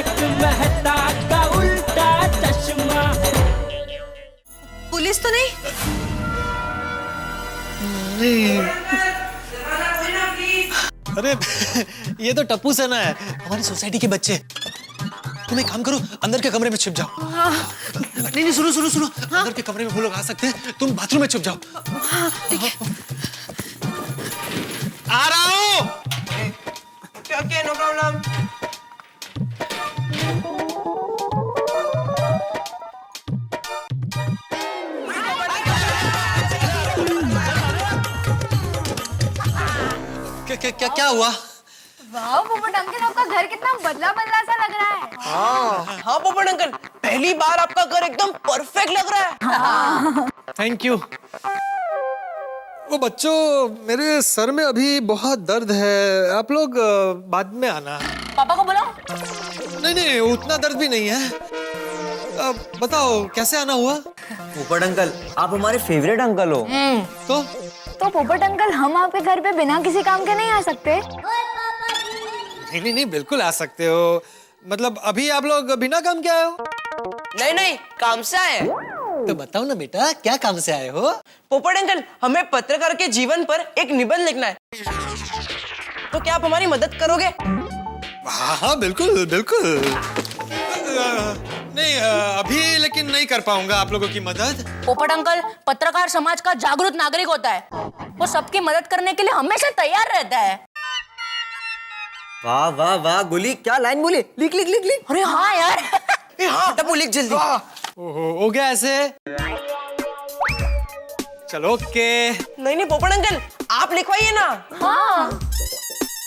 तारक मेहता का उल्टा चश्मा। पुलिस तो नहीं? अरे ये तो टप्पू सेना है, हमारी सोसाइटी के बच्चे। तुम एक काम करो, अंदर के कमरे में छिप जाओ। नहीं सुनो सुनो सुनो, अंदर के कमरे में वो लोग आ सकते हैं, तुम बाथरूम में छिप जाओ। आ रहा हूँ। Okay, no problem. क्या हुआ? वाह पोपट अंकल, आपका घर कितना बदला बदला सा लग रहा है। हाँ पोपट अंकल, पहली बार आपका घर एकदम परफेक्ट लग रहा है। Thank you. वो बच्चों, मेरे सर में अभी बहुत दर्द है, आप लोग बाद में आना। पापा को बुलाओ। नहीं उतना दर्द भी नहीं है। बताओ कैसे आना हुआ? पोपट अंकल, आप हमारे फेवरेट अंकल हो। तो पोपट अंकल, हम आपके घर पे बिना किसी काम के नहीं आ सकते? नहीं बिल्कुल आ सकते हो। मतलब अभी आप लोग बिना काम के आए हो? नहीं, काम से आए। तो बताओ ना बेटा, क्या काम से आए हो? पोपट अंकल, हमें पत्रकार के जीवन पर एक निबंध लिखना है, तो क्या आप हमारी मदद करोगे? हाँ बिल्कुल बिल्कुल। नहीं अभी लेकिन नहीं कर पाऊंगा आप लोगों की मदद। पोपट अंकल पत्रकार समाज का जागरूक नागरिक होता है, वो सबकी मदद करने के लिए हमेशा तैयार रहता है। वाह वाह वाह गुली, क्या लाइन बोली? लिख लिख लिख लिख। अरे हाँ यार। हाँ टप्पू, लिख जल्दी। हो गया ऐसे? चलो ओके। नहीं पोपट अंकल, आप लिखवाइए ना। हाँ।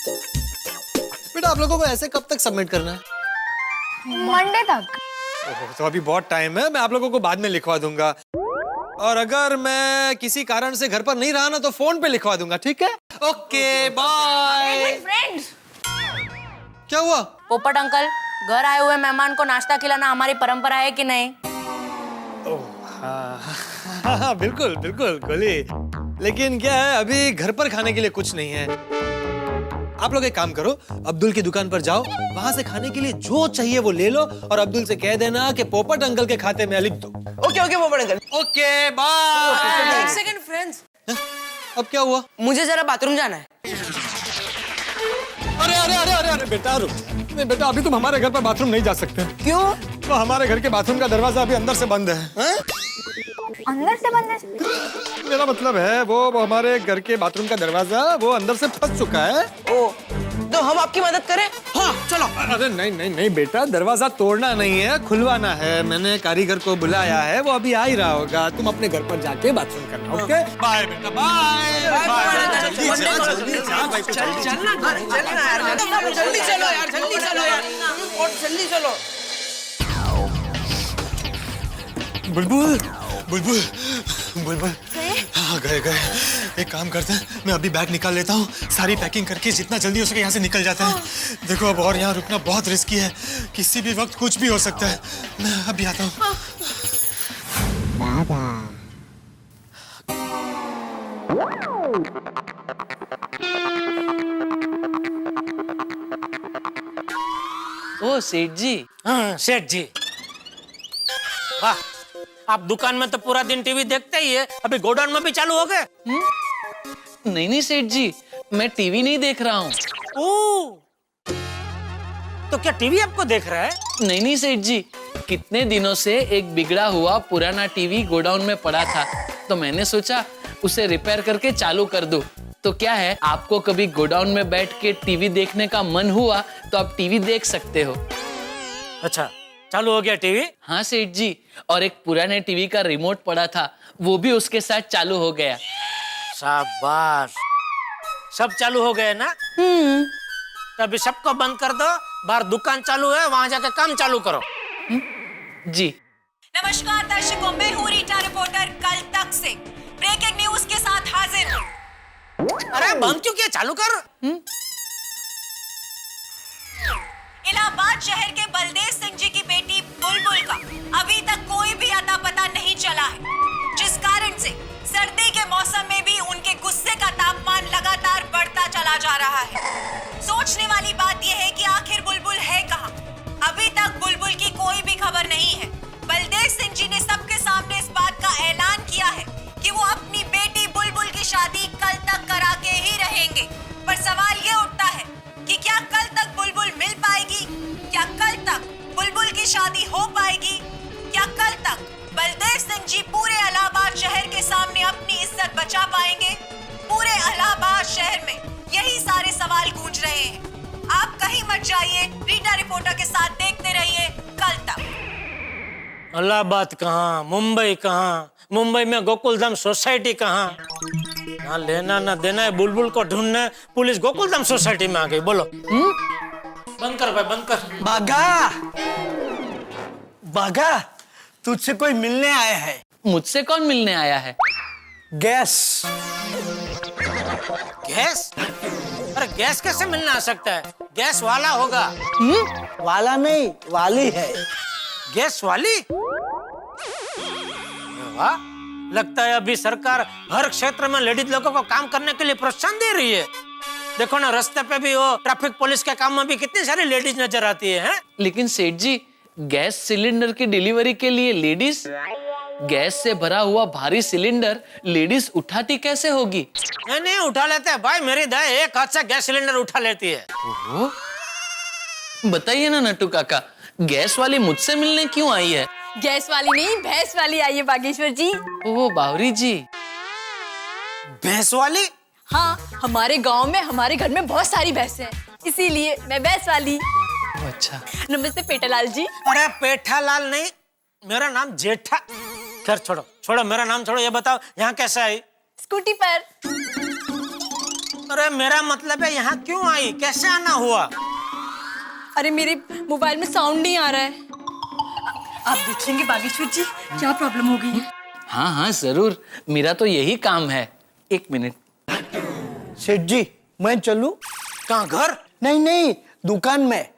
बेटा आप लोगों को ऐसे कब तक सबमिट करना है? मंडे तक। तो अभी बहुत टाइम है, मैं आप लोगों को बाद में लिखवा दूंगा। और अगर मैं किसी कारण से घर पर नहीं रहा ना, तो फोन पे लिखवा दूंगा, ठीक है? Okay bye. फ्रेंड्स, क्या हुआ? पोपट अंकल, घर आए हुए मेहमान को नाश्ता खिलाना हमारी परंपरा है कि नहीं? हाँ बिल्कुल बिल्कुल गोली। लेकिन क्या है, अभी घर पर खाने के लिए कुछ नहीं है। आप लोग एक काम करो, अब्दुल की दुकान पर जाओ, वहां से खाने के लिए जो चाहिए वो ले लो, और अब्दुल से कह देना कि पोपट अंकल के खाते में लिख दो। Okay Popat uncle. Okay bye. एक सेकंड फ्रेंड्स, अब क्या हुआ? मुझे जरा बाथरूम जाना है। अरे बेटा रुक। नहीं बेटा, अभी तुम हमारे घर पर बाथरूम नहीं जा सकते। क्यों? तो हमारे घर के बाथरूम का दरवाजा अभी अंदर से बंद है। अंदर से बंद है? मेरा मतलब है वो हमारे घर के बाथरूम का दरवाजा वो अंदर से फंस चुका है। ओ, तो हम आपकी मदद करें? हाँ चलो। अरे नहीं बेटा, दरवाजा तोड़ना नहीं है, खुलवाना है। मैंने कारीगर को बुलाया है, वो अभी आ ही रहा होगा। तुम अपने घर पर जाके बाथरूम करना। ओके बाय बेटा, बाय। जल्दी चलो। बुलबुल बुलबुल बुलबुल, हाँ गए। एक काम करते हैं, मैं अभी बैग निकाल लेता हूँ, सारी पैकिंग करके जितना जल्दी हो सके यहाँ से निकल जाते हैं। देखो अब और यहाँ रुकना बहुत रिस्की है, किसी भी वक्त कुछ भी हो सकता है। मैं अभी आता हूँ। ओ सेठ जी। हाँ सेठ जी, वाह, आप दुकान में तो पूरा दिन टीवी देखते ही है, अभी गोडाउन में भी चालू हो गए? नहीं सेठ जी, मैं टीवी नहीं देख रहा हूँ। ओह, तो क्या टीवी आपको देख रहा है? नहीं सेठ जी, कितने दिनों से एक बिगड़ा हुआ पुराना टीवी गोडाउन में पड़ा था, तो मैंने सोचा उसे रिपेयर करके चालू कर दूं। तो क्या है, आपको कभी गोडाउन में बैठ के टीवी देखने का मन हुआ तो आप टीवी देख सकते हो। अच्छा, चालू हो गया टीवी? हाँ सेठ जी, और एक पुराने टीवी का रिमोट पड़ा था, वो भी उसके साथ चालू हो गया। शाबाश, सब चालू हो गए ना? तभी सबको बंद कर दो, बाहर दुकान चालू है, वहां जाके काम चालू करो। जी। नमस्कार दर्शकों, मैं हूँ रीटा रिपोर्टर कल तक से ब्रेकिंग न्यूज के साथ हाजिर हूँ। अरे बंद क्यों किया, चालू कर। इलाहाबाद शहर के बलदेव सिंह जी की बेटी बुलबुल का अभी तक कोई भी अता पता नहीं चला है, जिस कारण से सर्दी के मौसम में भी उनके गुस्से का तापमान लगातार बढ़ता चला जा रहा है। सोचने वाली बात यह है कि आखिर बुलबुल है कहाँ? अभी की शादी हो पाएगी? क्या कल तक बलदेव सिंह जी पूरे इलाहाबाद शहर के सामने अपनी इज्जत बचा पाएंगे? पूरे इलाहाबाद शहर में यही सारे सवाल गूंज रहे हैं। आप कहीं मत जाइए, रीटा रिपोर्टर के साथ देखते रहिए कल तक। इलाहाबाद कहाँ, मुंबई कहाँ, मुंबई में गोकुलधाम सोसाइटी कहाँ? ना लेना ना देना है, बुलबुल को ढूंढना, पुलिस गोकुलधाम सोसाइटी में आ गई। बोलो। बंद कर भाई, बंद कर। बागा, बागा, तुझसे कोई मिलने आया है। मुझसे कौन मिलने आया है? गैस। गैस? अरे गैस कैसे मिलने आ सकता है? गैस वाला होगा। वाला नहीं, वाली है। गैस वाली? वाह, लगता है अभी सरकार हर क्षेत्र में लेडीज लोगों को काम करने के लिए प्रोत्साहन दे रही है। देखो ना, रास्ते पे भी वो ट्रैफिक पुलिस के काम में भी कितनी सारी लेडीज नजर आती है। लेकिन सेठ जी, गैस सिलेंडर की डिलीवरी के लिए लेडीज, गैस से भरा हुआ भारी सिलेंडर लेडीज उठाती कैसे होगी? नहीं उठा लेते हैं भाई, मेरी दाई एक हाथ से गैस सिलेंडर उठा लेती है। ओहो, बताइए ना नट्टू काका, गैस वाली मुझसे मिलने क्यों आई है? गैस वाली नहीं, भैंस वाली आई है बागेश्वर जी। ओह बावरी जी। भैंस वाली? हाँ, हमारे गांव में हमारे घर में बहुत सारी भैंसें हैं, इसीलिए मैं भैंस वाली। अच्छा। नमस्ते पेटालाल जी। अरे पेठालाल नहीं, मेरा नाम जेठा। खैर छोड़ो छोड़ो, मेरा नाम छोड़ो, ये बताओ यहाँ कैसे आई? स्कूटी पर। अरे मेरा मतलब है यहाँ क्यों आई, कैसे आना हुआ? अरे मेरे मोबाइल में साउंड नहीं आ रहा है, आप देख लेंगे बागेश्वर जी क्या प्रॉब्लम हो गई है। हाँ हाँ जरूर, मेरा तो यही काम है। एक मिनट। सेठ जी, मैं चलूं? कहाँ, घर? नहीं नहीं, दुकान में।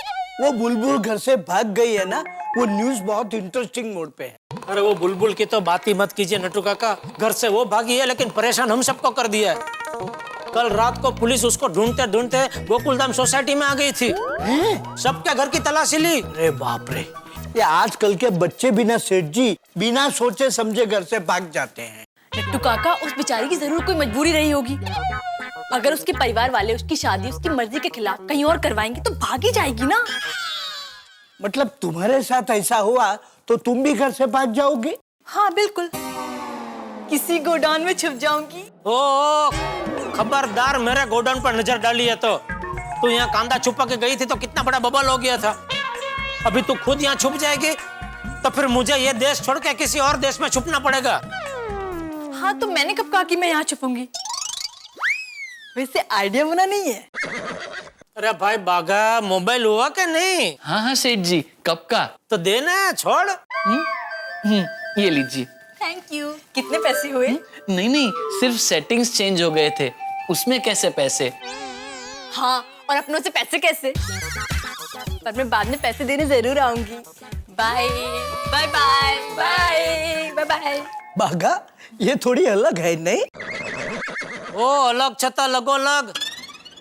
वो बुलबुल घर से भाग गई है ना, वो न्यूज़ बहुत इंटरेस्टिंग मोड पे है। अरे वो बुलबुल की तो बात ही मत कीजिए नट्टू काका, घर से वो भागी है लेकिन परेशान हम सबको कर दिया है। कल रात को पुलिस उसको ढूंढते ढूंढते गोकुलधाम सोसाइटी में आ गई थी। सबके घर की तलाशी ली। अरे बाप रे, ये आजकल के बच्चे बिना सेठ जी, बिना सोचे समझे घर से भाग जाते हैं। नट्टू काका, उस बेचारी की जरूर कोई मजबूरी रही होगी। अगर उसके परिवार वाले उसकी शादी उसकी मर्जी के खिलाफ कहीं और करवाएंगे तो भागी जाएगी ना। मतलब तुम्हारे साथ ऐसा हुआ तो तुम भी घर से भाग जाओगी? हाँ बिल्कुल, किसी गोडाउन में छुप जाऊंगी। ओ खबरदार, मेरे गोडाउन पर नजर डाली है तो। तू यहाँ कांदा छुपा के गई थी तो कितना बड़ा बवाल हो गया था। अभी तू खुद यहाँ छुप जाएगी तो फिर मुझे ये देश छोड़ के किसी और देश में छुपना पड़ेगा। हाँ तो मैंने कब कहा कि मैं यहाँ छुपूंगी? वैसे आइडिया बना नहीं है। अरे भाई बागा, मोबाइल हुआ कि नहीं? हाँ हाँ सेठ जी, कब का? तो देना, छोड़। ये लीजिए। Thank you. कितने पैसे हुए? नहीं नहीं, सिर्फ सेटिंग्स चेंज हो गए थे, उसमें कैसे पैसे? हाँ, और अपनों से पैसे कैसे? पर मैं बाद में पैसे देने जरूर आऊंगी। Bye bye bye bye bye bye. बागा, ये थोड़ी अलग है नहीं? ओ अलग छता लगो लग,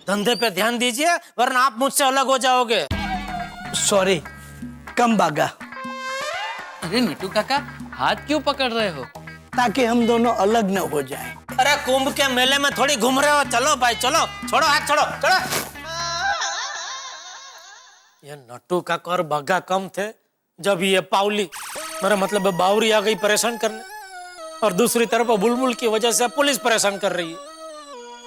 धंधे पे ध्यान दीजिए वरना आप मुझसे अलग हो जाओगे। सॉरी, कम बागा। अरे नट्टू काका, हाथ क्यों पकड़ रहे हो? ताकि हम दोनों अलग न हो जाएं। अरे कुंभ के मेले में थोड़ी घूम रहे हो, चलो भाई चलो, छोड़ो हाथ, छोड़ो छोड़ो। ये नट्टू काका और बागा कम थे जब ये पावली, मेरा मतलब बावरी आ गई परेशान करने, और दूसरी तरफ बुलबुल की वजह से पुलिस परेशान कर रही है।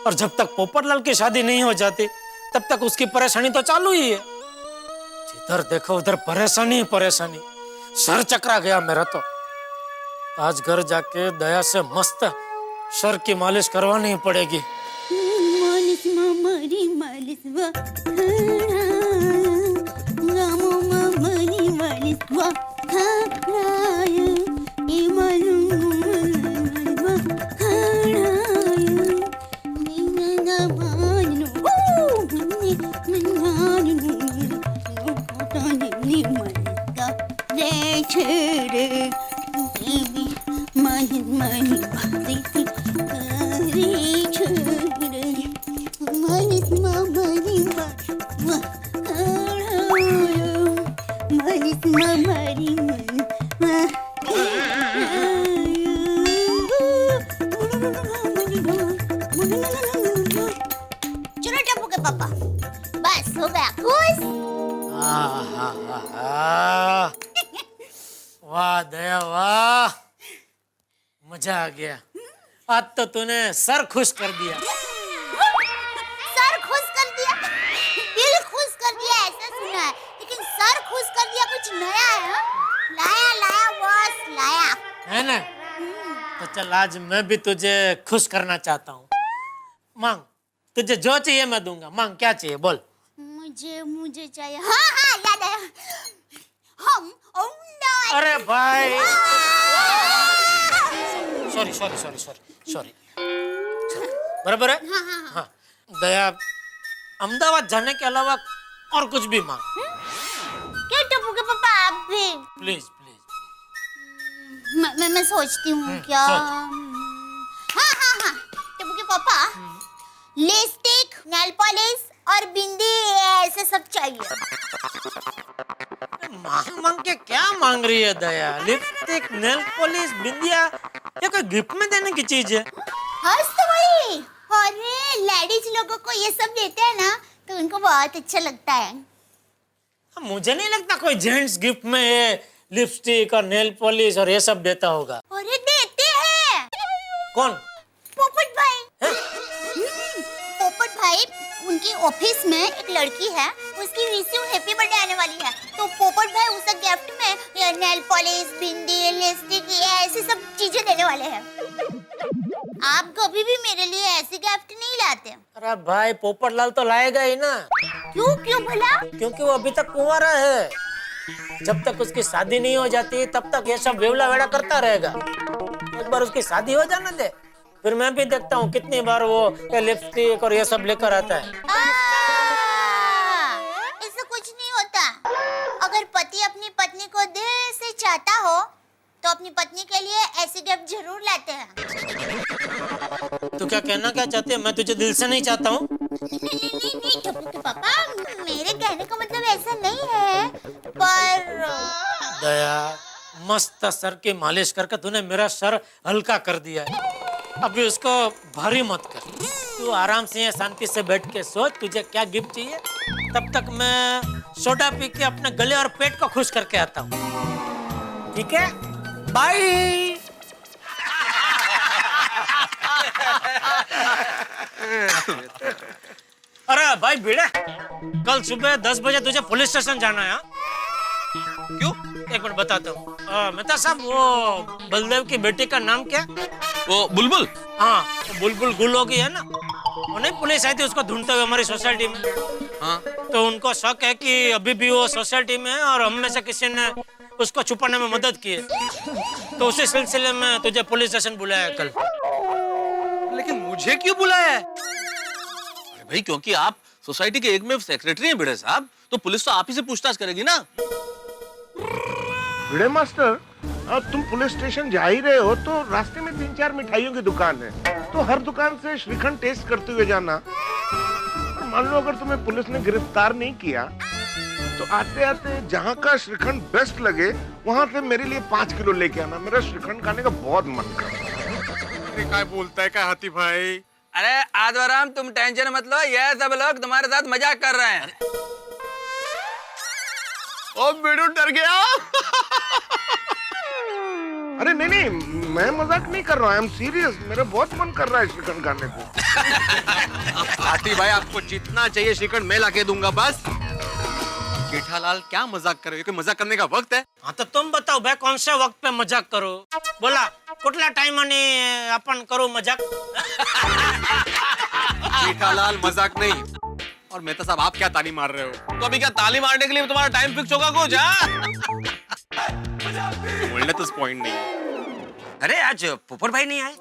और जब तक पोपटलाल की शादी नहीं हो जाती तब तक उसकी परेशानी तो चालू ही है। जिधर देखो उधर परेशानी ही परेशानी, सर चकरा गया मेरा तो। आज घर जाके दया से मस्त सर की मालिश करवानी पड़ेगी। मालिश मामरी मालिश वा रामो मामरी मालिश वा खाराय ए मालूम वा खाराय निना मानो नि मलका रे छेड़े माही माही बाती रे छेड़े मालिश मामरी वा मालिश मामरी चलो टप्पू के पापा, बस हो गया खुश। आहा, वाह दया वाह, मजा आ गया। आज तो तूने सर खुश कर दिया। सर खुश कर दिया, दिल खुश कर दिया ऐसा सुना है, लेकिन सर खुश कर दिया कुछ नया है। हाँ? लाया लाया बॉस लाया। है ना? तो चल आज मैं भी तुझे खुश करना चाहता हूँ। मांग, तुझे जो चाहिए मैं दूंगा। मांग, क्या चाहिए बोल। मुझे चाहिए, हाँ हाँ याद है, हम अरे भाई, sorry sorry sorry sorry sorry, बराबर है। हाँ, दया अहमदाबाद जाने के अलावा और कुछ भी मांग। क्या टप्पू के पापा आप भी? Please please. मैं सोचती हूँ क्या। हाँ हाँ हाँ, टप्पू के पापा लिपस्टिक, नेल पॉलिश और बिंदी ऐसे सब चाहिए। मांग मांग के क्या मांग रही है दया? लिपस्टिक, नेल पॉलिश, बिंदिया, ये कोई गिफ्ट में देने की चीज है? हंस तो वही, अरे लेडीज लोगों को ये सब देते हैं ना तो उनको बहुत अच्छा लगता है। मुझे नहीं लगता कोई जेंट्स गिफ्ट में ये लिपस्टिक और नेल पॉलिश और ये सब देता होगा। अरे देते हैं। कौन? पोपट भाई। पोपट भाई, उनकी ऑफिस में एक लड़की है, उसकी विश हैप्पी बर्थडे आने वाली है, तो पोपट भाई उसे गिफ्ट में नेल पॉलिश, बिंदी, लिपस्टिक ऐसी सब चीजें देने वाले हैं। आप कभी भी मेरे लिए ऐसी गिफ्ट नहीं लाते। अरे भाई, पोपटलाल तो लाएगा ही ना। क्यों क्यों भला? क्योंकि वो अभी तक कुंवारा है। जब तक उसकी शादी नहीं हो जाती तब तक ये सब वेवला वेड़ा करता रहेगा। एक बार उसकी शादी हो जाने दे, फिर मैं भी देखता हूँ कितनी बार वो लिपस्टिक और ये सब लेकर आता है। ऐसा कुछ नहीं होता। अगर पति अपनी पत्नी को दिल से चाहता हो तो अपनी पत्नी के लिए ऐसी गिफ्ट जरूर लाते हैं। तो क्या कहना क्या चाहते हैं? मैं तुझे दिल से नहीं चाहता हूँ। नहीं टप्पू के पापा, मेरे कहने का मतलब ऐसा नहीं है, पर दया, मस्त सर की मालिश करके तूने मेरा सर हल्का कर दिया है। अभी उसको भारी मत कर। तू आराम से शांति से बैठ के सोच तुझे क्या गिफ्ट चाहिए। तब तक मैं सोडा पी के अपने गले और पेट को खुश करके आता हूँ। ठीक है, बाय। अरे भाई भिड़े, कल सुबह 10 बजे तुझे पुलिस स्टेशन जाना है। क्यों? एक मिनट बताता हूँ। मेहता साहब, वो बलदेव की बेटी का नाम क्या? वो बुलबुल। हाँ, वो बुलबुल गुल हो गई है ना। वो नहीं पुलिस आई थी उसको ढूंढते हुए हमारी सोसाइटी में। हाँ। तो उनको शक है कि अभी भी वो सोसाइटी में है और हम में से किसी ने उसको छुपाने में मदद की है। तो उसी सिलसिले में तुझे पुलिस स्टेशन बुलाया कल। लेकिन मुझे क्यों बुलाया है? अरे भाई, क्योंकि आप सोसाइटी के एकमेव सेक्रेटरी हैं भिड़े साहब, तो पुलिस तो आप ही से पूछताछ करेगी ना। भिड़े मास्टर, अब तुम पुलिस स्टेशन जा ही रहे हो तो रास्ते में 3-4 मिठाइयों की दुकान है, तो हर दुकान से श्रीखंड टेस्ट करते हुए जाना। और मान लो अगर तुम्हें पुलिस ने गिरफ्तार नहीं किया तो आते आते जहाँ का श्रीखंड बेस्ट लगे वहाँ से मेरे लिए 5 किलो लेके आना। मेरा श्रीखंड खाने का बहुत मन कर रहा है। क्या बोलता है क्या हाथी भाई? अरे आदवराम, तुम टेंशन मत लो, ये सब लोग तुम्हारे साथ मजाक कर रहे हैं। ओ बिडू डर गया। अरे नहीं नहीं, मैं मजाक नहीं कर रहा हूँ, आई एम सीरियस। मेरा बहुत मन कर रहा है श्रीखंड खाने को। हाथी भाई, आपको जितना चाहिए श्रीखंड मैं लाके दूंगा, बस। जेठालाल, क्या मजाक कर रहे हो? कोई मजाक करने का वक्त है? हाँ, तो तुम बताओ भाई, कौन से वक्त पे मजाक करो? बोला कुठला टाइम आणि अपन करो मजाक? जेठालाल, मजाक नहीं। और मेहता साहब, आप क्या ताली मार रहे हो? तो अभी क्या ताली मारने के लिए तुम्हारा टाइम फिक्स होगा कुछ? बोलने तो पॉइंट नहीं। अरे आज पोपट भाई नहीं आए।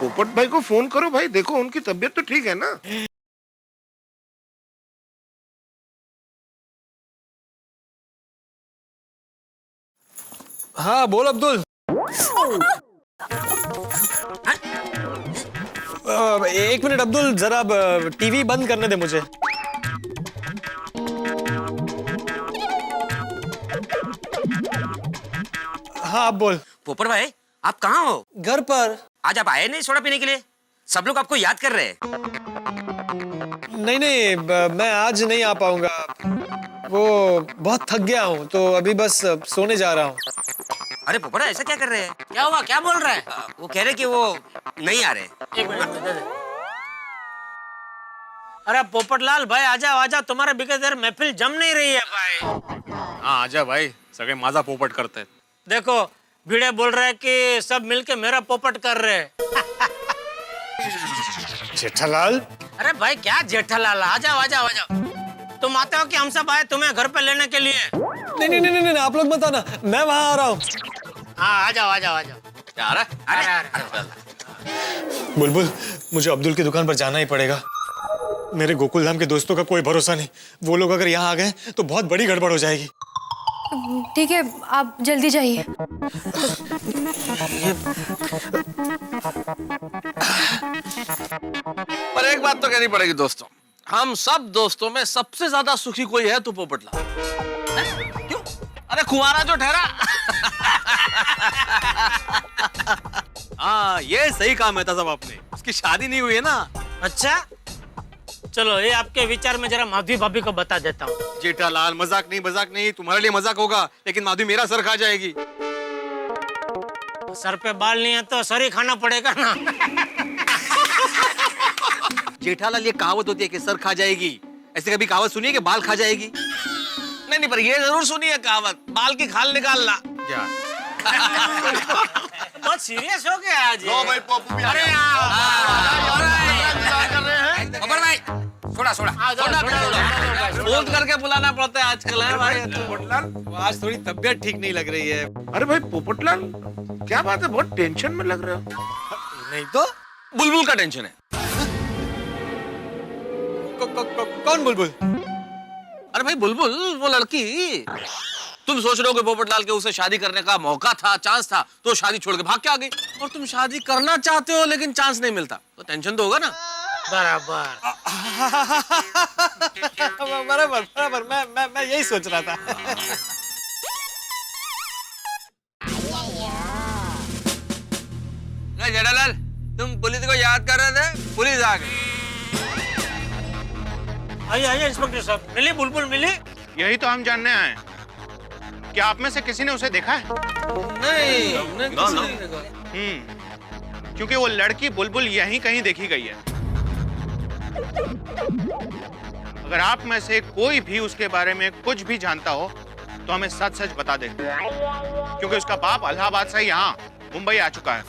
पोपट भाई को फोन करो भाई, देखो उनकी तबीयत तो ठीक है ना। हाँ बोल अब्दुल। एक मिनट अब्दुल, जरा टीवी बंद करने दे मुझे। हाँ अब बोल। पोपट भाई, आप कहाँ हो? घर पर। आज आप आए नहीं सोडा पीने के लिए? सब लोग आपको याद कर रहे हैं। नहीं नहीं, मैं आज नहीं आ पाऊंगा। वो बहुत थक गया हूँ तो अभी बस सोने जा रहा हूँ। अरे पोपट ऐसा क्या कर रहे हैं? क्या हुआ, क्या बोल रहा है? वो कह रहे कि वो नहीं आ रहे। एक मिनट दे दे। अरे पोपटलाल भाई आ जाओ, तुम्हारे बिगड़ देर महफिल जम नहीं रही है भाई। हाँ आजा भाई, सगे माजा पोपट करते हैं। देखो भिड़े बोल रहे हैं कि सब मिलके मेरा पोपट कर रहे हैं। जेठालाल, अरे भाई क्या जेठालाल, आ जाओ। तुम आते हो कि हम सब आए तुम्हें घर पे लेने के लिए? नहीं, आप लोग मत आना, मैं वहाँ आ रहा हूँ। हाँ आ जाओ। क्या आ रहा है? बुलबुल, मुझे अब्दुल की दुकान पर जाना ही पड़ेगा। मेरे गोकुल धाम के दोस्तों का कोई भरोसा नहीं, वो लोग अगर यहाँ आ गए तो बहुत बड़ी गड़बड़ हो जाएगी। ठीक है, आप जल्दी जाइए। पर एक बात तो कहनी पड़ेगी दोस्तों, हम सब दोस्तों में सबसे ज्यादा सुखी कोई है तो पोपटलाल। क्यों? अरे कुंवारा जो ठहरा। हाँ ये सही काम है था सब आपने, उसकी शादी नहीं हुई है ना। अच्छा चलो ये आपके विचार में जरा माधवी भाभी को बता देता हूँ। जेठालाल मजाक नहीं, तुम्हारे लिए मजाक होगा लेकिन माधवी मेरा सर खा जाएगी। सर पे बाल नहीं है तो सर ही खाना पड़ेगा ना। जेठालाल ये कहावत होती है कि सर खा जाएगी, ऐसे कभी कहावत सुनिए कि बाल खा जाएगी? नहीं पर ये जरूर सुनिए कहावत, बाल की खाल निकालना। क्या? बहुत सीरियस हो गया आज। लो भाई पप्पू भी आ गया। पोपट भाई सोडा फोन करके बुलाना पड़ता है आजकल है भाई। पोपटलाल आज थोड़ी तबीयत ठीक नहीं लग रही है। अरे भाई पोपटलाल, क्या बात है, बहुत टेंशन में लग रहे हो? नहीं तो बुलबुल का टेंशन है। कौन बुलबुल? अरे भाई बुलबुल वो लड़की, तुम सोच रहे हो कि पोपटलाल के उसे शादी करने का मौका था, चांस था, तो शादी छोड़ के भाग के आ गई। और तुम शादी करना चाहते हो लेकिन चांस नहीं मिलता, तो टेंशन तो होगा ना। बराबर मैं यही सोच रहा था। जेठालाल तुम पुलिस को याद कर रहे थे, पुलिस आ गई। आइए इंस्पेक्टर साहब, मिली बुलबुल मिली? यही तो हम जानने आए। क्या आप में से किसी ने उसे देखा है? नहीं, हमने किसी नहीं देखा। क्योंकि वो लड़की बुलबुल यहीं कहीं देखी गई है। अगर आप में से कोई भी उसके बारे में कुछ भी जानता हो तो हमें सच सच बता दे, क्योंकि उसका बाप इलाहाबाद से यहाँ मुंबई आ चुका है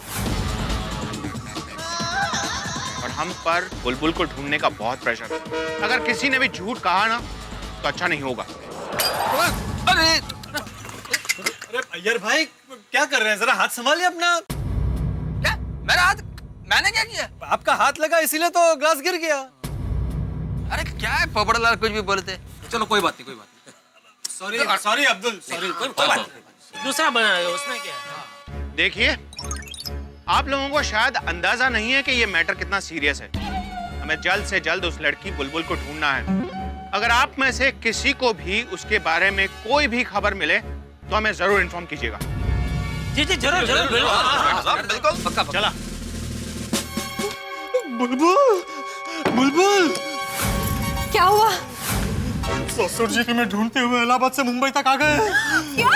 और हम पर बुलबुल को ढूंढने का बहुत प्रेशर है। अगर किसी ने भी झूठ कहा ना तो अच्छा नहीं होगा। अरे अय्यर भाई क्या कर रहे हैं, जरा हाथ संभालिए अपना। क्या मेरा हाथ? मैंने क्या किया? आपका हाथ लगा इसीलिए तो ग्लास गिर गया। अरे क्या है पोपटलाल, कुछ भी बोलते। चलो कोई बात नहीं। Sorry Abdul, sorry. कोई बात नहीं। दूसरा बनाया उसने क्या? देखिए, आप लोगों को शायद अंदाजा नहीं है कि ये मैटर कितना सीरियस है। हमें जल्द से जल्द उस लड़की बुलबुल को ढूंढना है। अगर आप में से किसी को भी उसके बारे में कोई भी खबर मिले तो हमें जरूर इन्फॉर्म कीजिएगा। जी जरूर बिल्कुल पक्का। चला। बुलबुल क्या हुआ? ससुर जी को मैं ढूंढते हुए इलाहाबाद से मुंबई तक आ गए। क्या?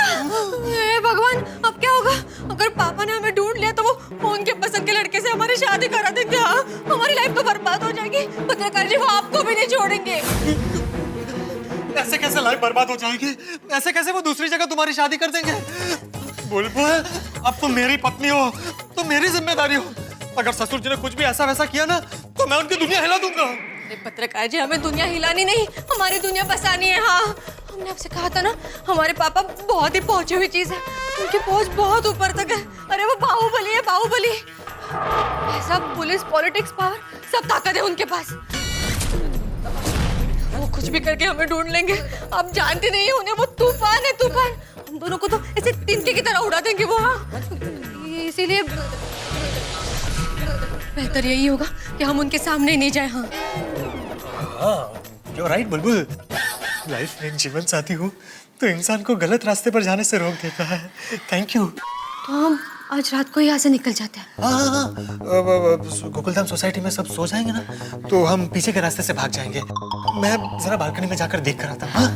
हे भगवान, अब क्या होगा? अगर पापा ने हमें ढूंढ लिया तो वो उनके पसंद के लड़के से हमारी शादी करा देंगे। हाँ, हमारी लाइफ तो बर्बाद हो जाएगी। पत्रकार जी वो आपको भी नहीं छोड़ेंगे। ऐसे कैसे लाइफ बर्बाद हो जाएगी? ऐसे कैसे वो दूसरी जगह तुम्हारी शादी कर देंगे? बुलबुल, अब तुम मेरी पत्नी हो तो मेरी जिम्मेदारी हो। अगर ससुर जी ने कुछ भी ऐसा वैसा किया ना तो मैं उनकी दुनिया हिला दूंगा। पत्रकार जी, हमें दुनिया हिलानी नहीं, हमारी दुनिया बसानी है। हाँ, हमने आपसे कहा था ना, हमारे पापा बहुत ही पहुंची हुई चीज है, उनकी पहुंच बहुत ऊपर तक है। अरे वो बाहुबली है, बाहुबली। सब पुलिस, पॉलिटिक्स, पावर, सब ताकत है उनके पास। वो कुछ भी करके हमें ढूंढ लेंगे। आप जानते नहीं है उन्हें, वो तूफान है, तूफान। हम दोनों को तो ऐसे तिनके की तरह उड़ा देंगे वो। हाँ, इसीलिए बेहतर यही होगा कि हम उनके सामने नहीं जाए। हाँ, you're right, बुलबुल। लाइफ में एक जीवन साथी हो तो इंसान को गलत रास्ते पर जाने से रोक देता है। Thank you. तो हम आज रात को यहाँ से निकल जाते हैं। हाँ, गोकुलधाम सोसाइटी में सब सो जाएंगे ना, तो हम पीछे के रास्ते से भाग जाएंगे। मैं जरा बालकनी में जाकर देख कर आता हूँ।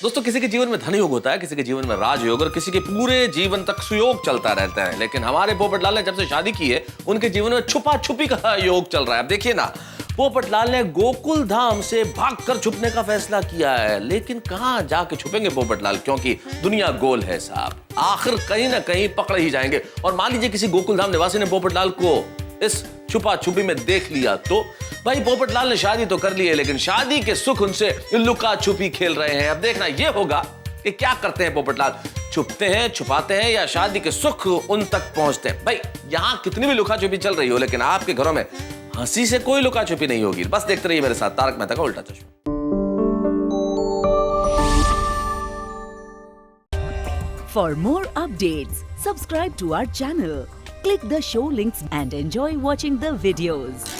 दोस्तों, किसी के जीवन में धन योग होता है, किसी के जीवन में राजयोग, और किसी के पूरे जीवन तक सुयोग चलता रहता है। लेकिन हमारे पोपटलाल ने जब से शादी की है, उनके जीवन में छुपा छुपी का योग चल रहा है। अब देखिए ना, पोपटलाल ने गोकुल धाम से भागकर छुपने का फैसला किया है। लेकिन कहां जाके छुपेंगे पोपटलाल, क्योंकि दुनिया गोल है साहब, आखिर कहीं ना कहीं पकड़े ही जाएंगे। और मान लीजिए किसी गोकुल धाम निवासी ने पोपटलाल को इस छुपा छुपी में देख लिया, तो भाई पोपटलाल ने शादी तो कर ली है, लेकिन शादी के सुख उनसे लुका छुपी खेल रहे हैं। अब देखना ये होगा कि क्या करते हैं पोपटलाल, छुपते हैं, छुपाते हैं, या शादी के सुख उन तक पहुंचते हैं। भाई यहां कितनी भी लुका छुपी चल रही हो, लेकिन आपके घरों में हंसी से कोई लुका छुपी नहीं होगी। बस देखते रहिए मेरे साथ तारक मेहता का उल्टा चश्मा। For more updates, subscribe to our channel, click the show links and enjoy watching the videos.